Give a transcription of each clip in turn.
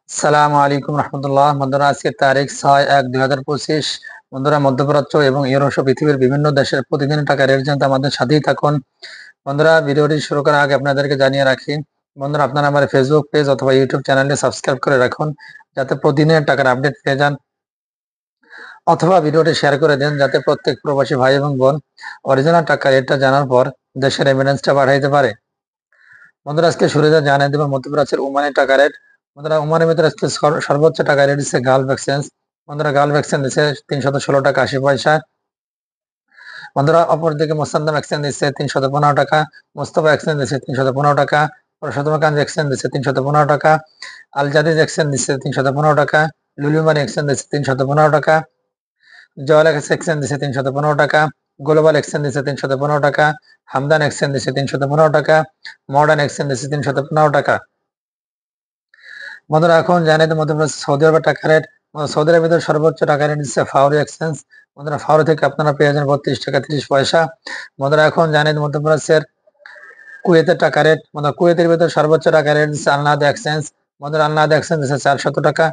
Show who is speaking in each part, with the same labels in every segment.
Speaker 1: সালামু আলাইকুম রহমতুল্লাহ। বন্ধুরা, আজকের তারিখ 6/1/2025। বন্ধুরা, মধ্যপ্রাচ্য এবং ইউরোপ সহ পৃথিবীর বিভিন্ন দেশের প্রতিদিন টাকা রেট জানতে আমাদের সাথেই থাকুন। বন্ধুরা, ভিডিওটি শুরু করার আগে আপনাদেরকে জানিয়ে রাখি, বন্ধুরা, আপনারা আমার ফেসবুক পেজ অথবা ইউটিউব চ্যানেলে সাবস্ক্রাইব করে রাখুন, যাতে প্রতিদিনের টাকার আপডেট পেয়ে যান, অথবা ভিডিওটি শেয়ার করে দেন, যাতে প্রত্যেক প্রবাসী ভাই এবং বোন অরিজিনাল টাকা রেটটা জানার পর দেশের রেমিটেন্সটা বাড়াইতে পারে। বন্ধুরা, আজকে শুরুতে জানিয়ে দেব মধ্যপ্রাচ্যের ওমানের টাকা রেট। বন্ধুরা, ওমানের ভিতরে আজকে সর্বোচ্চ টাকা রেট দিচ্ছে গালফ এক্সচেঞ্জ। বন্ধুরা, গালফ এক্সচেঞ্জ দিচ্ছে 316 টাকা 80 পয়সা। বন্ধুরা, অপরদিকে মোসাদ্দাম এক্সচেঞ্জ দিচ্ছে 315 টাকা, মোস্তফা এক্সচেঞ্জ দিচ্ছে 315 টাকা, প্রসাদমকাঞ্জ এক্সচেঞ্জ দিচ্ছে 315 টাকা, আল জাদিদ এক্সচেঞ্জ দিচ্ছে 315 টাকা, লুলুমানি এক্সচেঞ্জ দিচ্ছে 315 টাকা, জয়লাক্স এক্সচেঞ্জ দিচ্ছে 315 টাকা, গ্লোবাল এক্সচেঞ্জ দিচ্ছে 315 টাকা, হামদান এক্সচেঞ্জ দিচ্ছে 315 টাকা, মডার্ন এক্সচেঞ্জ দিচ্ছে 315 টাকা। বন্ধুরা, এখন জানিয়ে দেব মধ্যপ্রদেশ সৌদি আরবের টাকা রেট। সৌদি আরবের ভিতরে সর্বোচ্চ টাকা রেট দিচ্ছে ফাউরি এক্সচেঞ্জ। বন্ধুরা, ফাউরি থেকে আপনারা পেয়ে যান 32 টাকা 30 পয়সা। বন্ধুরা, এখন জানিয়ে দেব মধ্যপ্রদেশের কুয়েতের টাকা রেট। বন্ধুরা, কুয়েতের ভিতরে সর্বোচ্চ টাকা রেট দিচ্ছে আলনাদ এক্সচেঞ্জ। বন্ধুরা, আলনাদ এক্সচেঞ্জ দিচ্ছে 400 টাকা।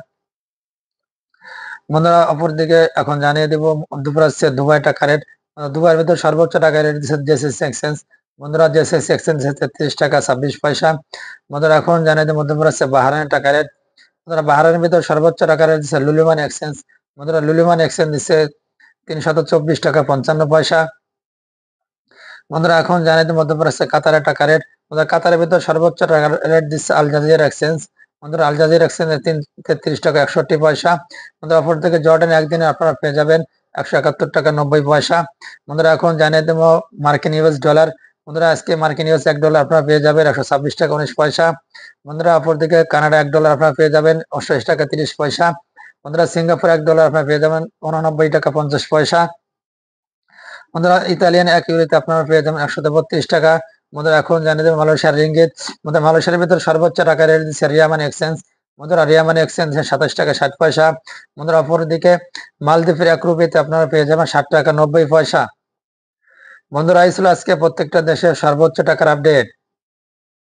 Speaker 1: বন্ধুরা, অপরদিকে এখন জানিয়ে দেব মধ্যপ্রাচ্যের দুবাই টাকা রেট। দুবাইয়ের ভিতরে সর্বোচ্চ টাকা রেট দিচ্ছে জেসিসি এক্সচেঞ্জ। বন্ধুরা, জেসিসি এক্সচেঞ্জ দিচ্ছে 33 টাকা 26 পয়সা। বন্ধুরা, এখন জানিয়ে দেব মধ্যপ্রাচ্যের বাহরাইনের টাকা রেট। বন্ধুরা, বাহরাইনের ভিতরে সর্বোচ্চ টাকা রেট দিচ্ছে লুলুমান এক্সচেঞ্জ। বন্ধুরা, লুলুমান এক্সচেঞ্জ দিচ্ছে 324 টাকা 55 পয়সা। বন্ধুরা, এখন জানিয়ে দেব মধ্যপ্রাচ্যের কাতারের টাকা রেট। বন্ধুরা, কাতারের ভিতরে সর্বোচ্চ টাকা রেট দিচ্ছে আল জাজিরা এক্সচেঞ্জ। বন্ধুরা, আল জাজিরা এক্সচেঞ্জে 33 টাকা 61 পয়সা। বন্ধুরা, অপর থেকে জর্ডানে একদিনে আপনারা পেয়ে যাবেন 171 টাকা 90 পয়সা। বন্ধুরা, এখন জানিয়ে দেব মার্কিন ইউএস ডলার। বন্ধুরা, আজকে মার্কিন ইউএস $1 আপনারা পেয়ে যাবেন 126 টাকা 19 পয়সা। বন্ধুরা, অপর দিকে কানাডা $1 আপনারা পেয়ে যাবেন 88 টাকা 30 পয়সা। বন্ধুরা, সিঙ্গাপুর $1 আপনারা পেয়ে যাবেন 89 টাকা 50 পয়সা। বন্ধুরা, ইতালিয়ান 1 ইউরোতে আপনারা পেয়ে যাবেন 132 টাকা। বন্ধুরা, এখন জানিয়ে দেবেন মালয়েশিয়ার রিঙ্গিত। বন্ধুরা, মালয়েশিয়ার ভিতরে সর্বোচ্চ টাকা রেট দিচ্ছে রিয়ামানি এক্সচেঞ্জ। বন্ধুরা, রিয়ামানি এক্সচেঞ্জ 27 টাকা 60 পয়সা। বন্ধুরা, অপরদিকে মালদ্বীপের 1 রুপিতে আপনারা পেয়ে যাবেন 60 টাকা 90 পয়সা। বন্ধুরা, এই ছিল আজকে প্রত্যেকটা দেশের সর্বোচ্চ টাকার আপডেট।